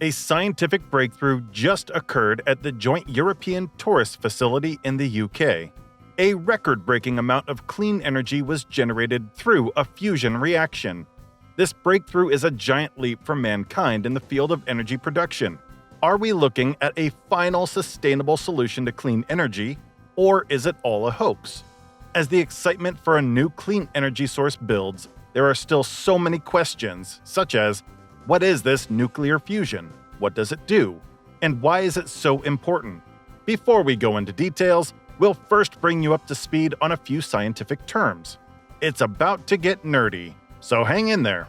A scientific breakthrough just occurred at the Joint European Torus facility in the UK. A record-breaking amount of clean energy was generated through a fusion reaction. This breakthrough is a giant leap for mankind in the field of energy production. Are we looking at a final sustainable solution to clean energy, or is it all a hoax? As the excitement for a new clean energy source builds, there are still so many questions, such as, what is this nuclear fusion? What does it do? And why is it so important? Before we go into details, we'll first bring you up to speed on a few scientific terms. It's about to get nerdy, so hang in there.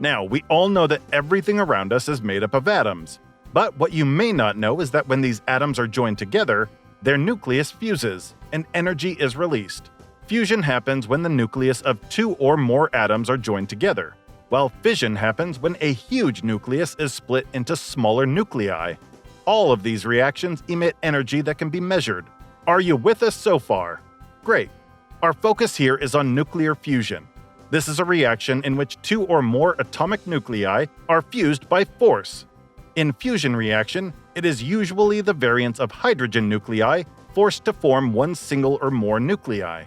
Now, we all know that everything around us is made up of atoms. But what you may not know is that when these atoms are joined together, their nucleus fuses, and energy is released. Fusion happens when the nucleus of two or more atoms are joined together, while fission happens when a huge nucleus is split into smaller nuclei. All of these reactions emit energy that can be measured. Are you with us so far? Great. Our focus here is on nuclear fusion. This is a reaction in which two or more atomic nuclei are fused by force. In fusion reaction, it is usually the variance of hydrogen nuclei forced to form one single or more nuclei.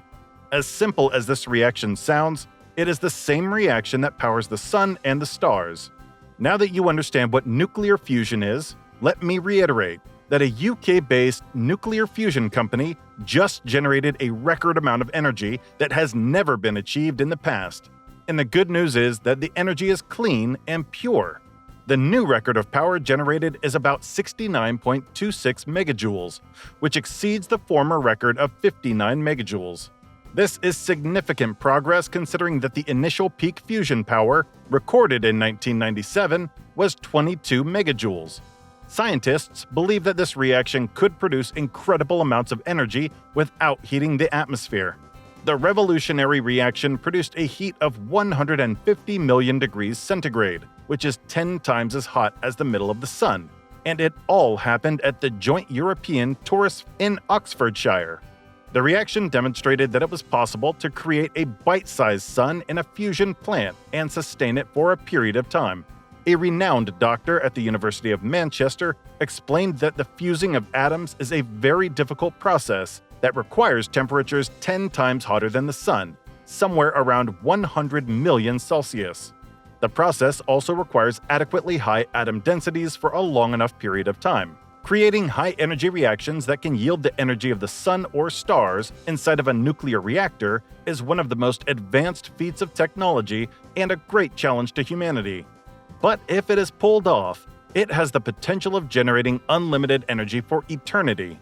As simple as this reaction sounds, it is the same reaction that powers the sun and the stars. Now that you understand what nuclear fusion is, let me reiterate that a UK-based nuclear fusion company just generated a record amount of energy that has never been achieved in the past. And the good news is that the energy is clean and pure. The new record of power generated is about 69.26 megajoules, which exceeds the former record of 59 megajoules. This is significant progress considering that the initial peak fusion power, recorded in 1997, was 22 megajoules. Scientists believe that this reaction could produce incredible amounts of energy without heating the atmosphere. The revolutionary reaction produced a heat of 150 million degrees centigrade, which is 10 times as hot as the middle of the sun, and it all happened at the Joint European Torus in Oxfordshire. The reaction demonstrated that it was possible to create a bite-sized sun in a fusion plant and sustain it for a period of time. A renowned doctor at the University of Manchester explained that the fusing of atoms is a very difficult process that requires temperatures 10 times hotter than the sun, somewhere around 100 million Celsius. The process also requires adequately high atom densities for a long enough period of time. Creating high-energy reactions that can yield the energy of the sun or stars inside of a nuclear reactor is one of the most advanced feats of technology and a great challenge to humanity. But if it is pulled off, it has the potential of generating unlimited energy for eternity.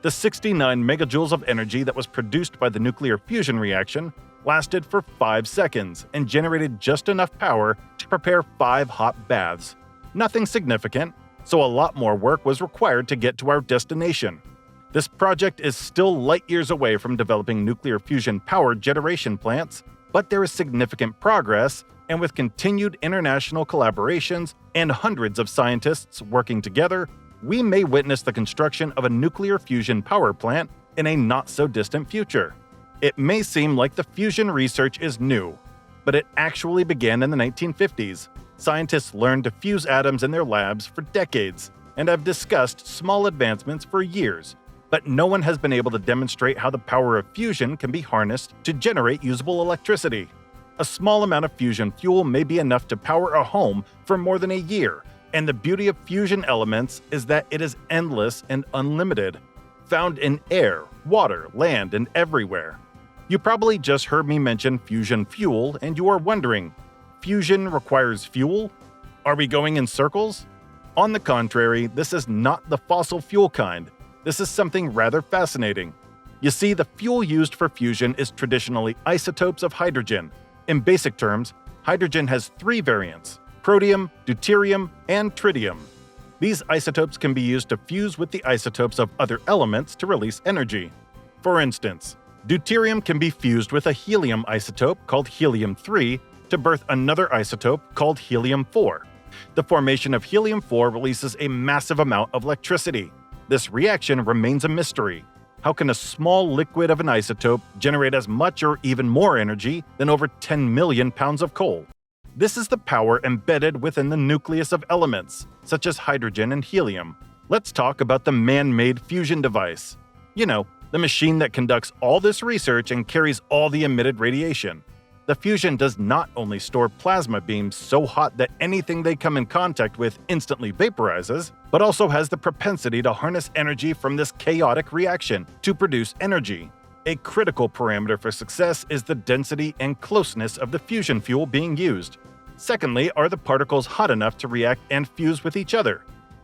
The 69 megajoules of energy that was produced by the nuclear fusion reaction lasted for 5 seconds and generated just enough power to prepare 5 hot baths. Nothing significant, so a lot more work was required to get to our destination. This project is still light years away from developing nuclear fusion power generation plants, but there is significant progress, and with continued international collaborations and hundreds of scientists working together, we may witness the construction of a nuclear fusion power plant in a not-so-distant future. It may seem like the fusion research is new, but it actually began in the 1950s. Scientists learned to fuse atoms in their labs for decades and have discussed small advancements for years, but no one has been able to demonstrate how the power of fusion can be harnessed to generate usable electricity. A small amount of fusion fuel may be enough to power a home for more than a year, and the beauty of fusion elements is that it is endless and unlimited, found in air, water, land, and everywhere. You probably just heard me mention fusion fuel, and you are wondering, fusion requires fuel? Are we going in circles? On the contrary, this is not the fossil fuel kind. This is something rather fascinating. You see, the fuel used for fusion is traditionally isotopes of hydrogen. In basic terms, hydrogen has 3 variants: protium, deuterium, and tritium. These isotopes can be used to fuse with the isotopes of other elements to release energy. For instance, deuterium can be fused with a helium isotope called helium-3 to birth another isotope called helium-4. The formation of helium-4 releases a massive amount of electricity. This reaction remains a mystery. How can a small liquid of an isotope generate as much or even more energy than over 10 million pounds of coal? This is the power embedded within the nucleus of elements, such as hydrogen and helium. Let's talk about the man-made fusion device. You know, the machine that conducts all this research and carries all the emitted radiation. The fusion does not only store plasma beams so hot that anything they come in contact with instantly vaporizes, but also has the propensity to harness energy from this chaotic reaction to produce energy. A critical parameter for success is the density and closeness of the fusion fuel being used. Secondly, are the particles hot enough to react and fuse with each other?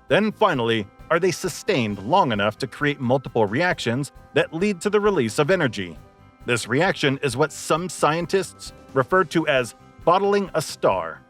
Then finally, are they sustained long enough to create multiple reactions that lead to the release of energy? This reaction is what some scientists refer to as bottling a star.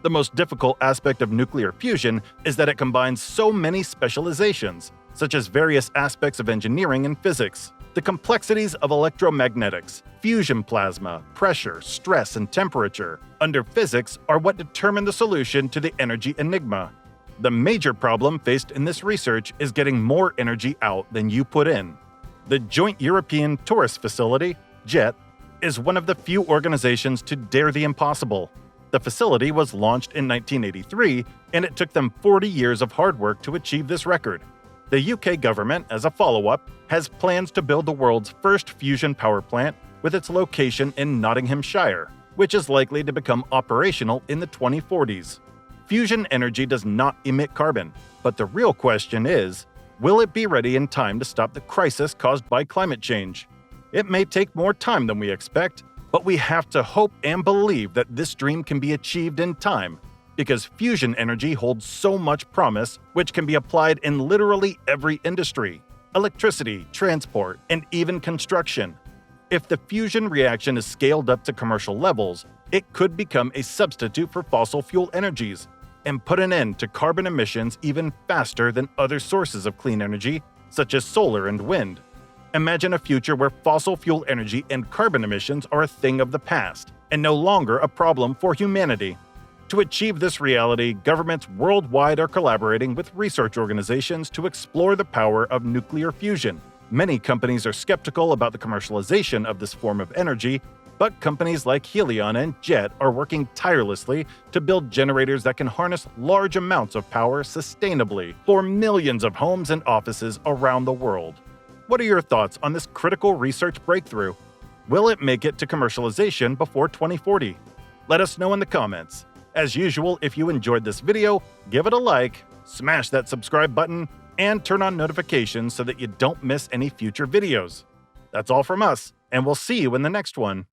The most difficult aspect of nuclear fusion is that it combines so many specializations, such as various aspects of engineering and physics. The complexities of electromagnetics, fusion plasma, pressure, stress, and temperature under physics are what determine the solution to the energy enigma. The major problem faced in this research is getting more energy out than you put in. The Joint European Torus Facility, JET, is one of the few organizations to dare the impossible. The facility was launched in 1983, and it took them 40 years of hard work to achieve this record. The UK government, as a follow-up, has plans to build the world's first fusion power plant with its location in Nottinghamshire, which is likely to become operational in the 2040s. Fusion energy does not emit carbon, but the real question is, will it be ready in time to stop the crisis caused by climate change? It may take more time than we expect, but we have to hope and believe that this dream can be achieved in time, because fusion energy holds so much promise which can be applied in literally every industry: electricity, transport, and even construction. If the fusion reaction is scaled up to commercial levels, it could become a substitute for fossil fuel energies and put an end to carbon emissions even faster than other sources of clean energy, such as solar and wind. Imagine a future where fossil fuel energy and carbon emissions are a thing of the past and no longer a problem for humanity. To achieve this reality, governments worldwide are collaborating with research organizations to explore the power of nuclear fusion. Many companies are skeptical about the commercialization of this form of energy, but companies like Helion and JET are working tirelessly to build generators that can harness large amounts of power sustainably for millions of homes and offices around the world. What are your thoughts on this critical research breakthrough? Will it make it to commercialization before 2040? Let us know in the comments. As usual, if you enjoyed this video, give it a like, smash that subscribe button, and turn on notifications so that you don't miss any future videos. That's all from us, and we'll see you in the next one.